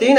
3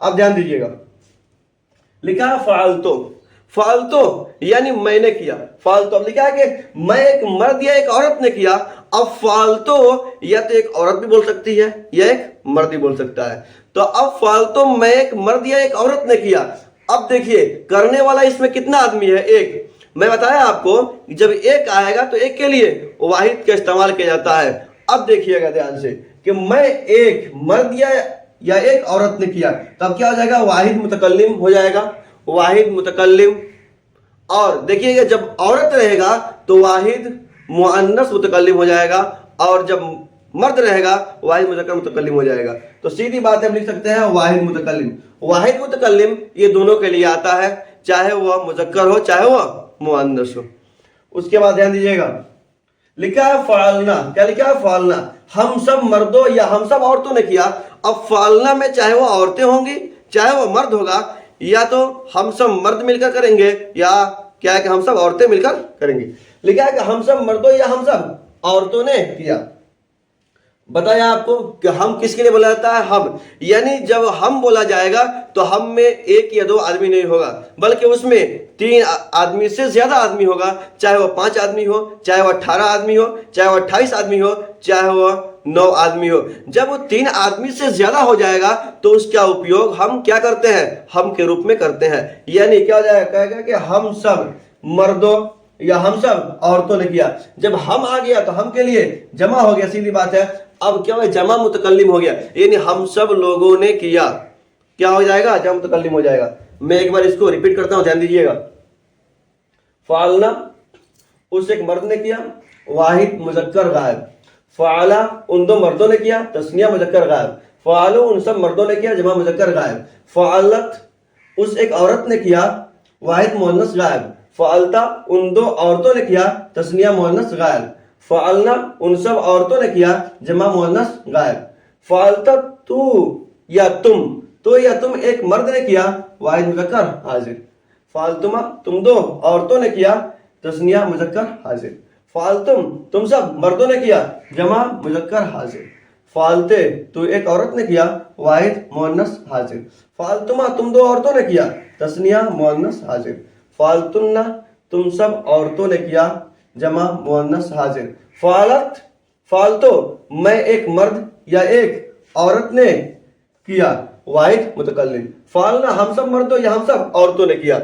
आप ध्यान दीजिएगा, लिखा है फालतू, फालतू यानी मैंने किया, फालतू। अब लिखा है कि मैं एक मर्द या एक औरत ने किया। अब फालतू या तो एक औरत भी बोल सकती है या एक मर्द भी बोल सकता है। तो अब फालतू मैं एक मर्द या एक औरत ने किया। अब देखिए करने वाला इसमें कितना आदमी है, एक। मैं बताया आपको जब एक आएगा तो एक के लिए वाहिद का इस्तेमाल किया जाता है। अब देखिएगा ध्यान से कि मैं एक मर्द या एक औरत ने किया, तब क्या हो जाएगा, वाहिद मुतकल्लिम हो जाएगा, वाहिद मुतकल्लिम। और देखिएगा जब औरत रहेगा तो वाहिद मुअन्नस मुतकल्लिम हो जाएगा, और जब मर्द रहेगा वाहिद मुज़क्कर मुतकल्लिम हो जाएगा। तो सीधी बात हम लिख सकते हैं वाहिद मुतकल्लिम। वाहिद मुतकल्लिम ये दोनों के लिए आता है, चाहे वह मुज़क्कर हो चाहे वह मुअन्नस हो। उसके बाद ध्यान दीजिएगा, लिखा है फालना। क्या लिखा है, फालना। हम सब मर्दों या हम सब औरतों ने किया। अब फालना में चाहे वो औरतें होंगी चाहे वो मर्द होगा, या तो हम सब मर्द मिलकर करेंगे या क्या है कि हम सब औरतें मिलकर करेंगे। लिखा है कि हम सब मर्दों या हम सब औरतों ने किया। बताया आपको कि हम किसके लिए बोला जाता है, हम। यानी जब हम बोला जाएगा तो हम में एक या दो आदमी नहीं होगा, बल्कि उसमें 3 आदमी से ज्यादा आदमी होगा। चाहे वो 5 आदमी हो, चाहे वो 18 आदमी हो, चाहे वो 28 आदमी हो, चाहे वो 9 आदमी हो। जब वो 3 आदमी से ज्यादा हो जाएगा तो उसका उपयोग हम क्या करते हैं, हम के रूप में करते हैं। यानी क्या हो जाएगा, कहेगा कि हम सब मर्दों या हम सब औरतों ने किया। जब हम आ गया तो हम के लिए जमा हो गया, सीधी बात है। अब क्या है, जमा मुतकल्लिम हो गया, यानी हम सब लोगों ने किया। क्या हो जाएगा, जमा मुतकल्लिम हो जाएगा। मैं एक बार इसको रिपीट करता हूं, ध्यान दीजिएगा। फालना उस एक मर्द ने किया, वाहिद मुज़क्कर गायब। फाला उन 2 मर्दों ने किया, तस्निया मुज़क्कर गायब। फालू उन सब मर्दों ने किया, जमा मुज़क्कर गायब। फालत उस एक औरत ने किया, वाहिद मुअन्नस गायब। फालता उन 2 औरतों ने किया, तस्निया मुअन्नस गायब। फालना उन सब औरतों ने किया, जमा मुअन्नस गायब। फालता तू या तुम, तो या तुम एक मर्द ने किया, वाहिद मुज़क्कर हाजिर। फालतुमा तुम 2 औरतों ने किया, तस्निया मुज़क्कर हाजिर। फालतुम तुम सब मर्दों ने किया, जमा मुज़क्कर हाजिर। फालते तो एक औरत ने किया, वाहिद मुअन्नस हाजिर। फालतुमा तुम 2 औरतों ने किया, तस्निया मुअन्नस हाजिर। फालतुन्ना तुम सब औरतों ने किया, जमा मुअन्नस हाजिर। फालत फालतो मैं एक मर्द या एक औरत ने किया, वाहिद मुतकल्लिम। फालना हम सब मर्दों या हम सब औरतों ने किया।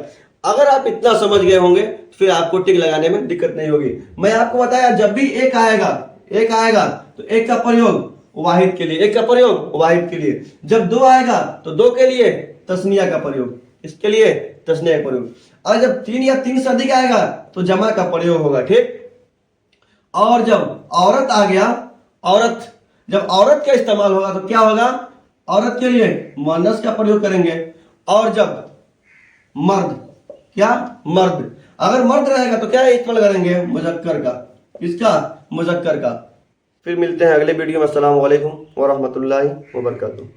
अगर आप इतना समझ गए होंगे फिर आपको टिक लगाने में दिक्कत नहीं होगी। मैं आपको बताया जब भी एक आएगा तो एक का प्रयोग वाहिद के लिए, एक का प्रयोग वाहिद के लिए। जब 2 आएगा तो 2 के लिए तस्निया का प्रयोग, इसके लिए तस्निया का प्रयोग। और जब 3 या 3 से अधिक आएगा तो जमा का प्रयोग होगा, ठीक। और जब औरत आ गया, औरत जब औरत का इस्तेमाल होगा तो क्या होगा, औरत के लिए मुअन्नस का प्रयोग करेंगे। और जब मर्द, क्या मर्द, अगर मर्द रहेगा तो क्या इस्तेमाल करेंगे, मुज़क्कर का। किसका, मुज़क्कर का। फिर मिलते हैं अगले वीडियो में। अस्सलाम वालेकुम व रहमतुल्लाहि व बरकातुहू।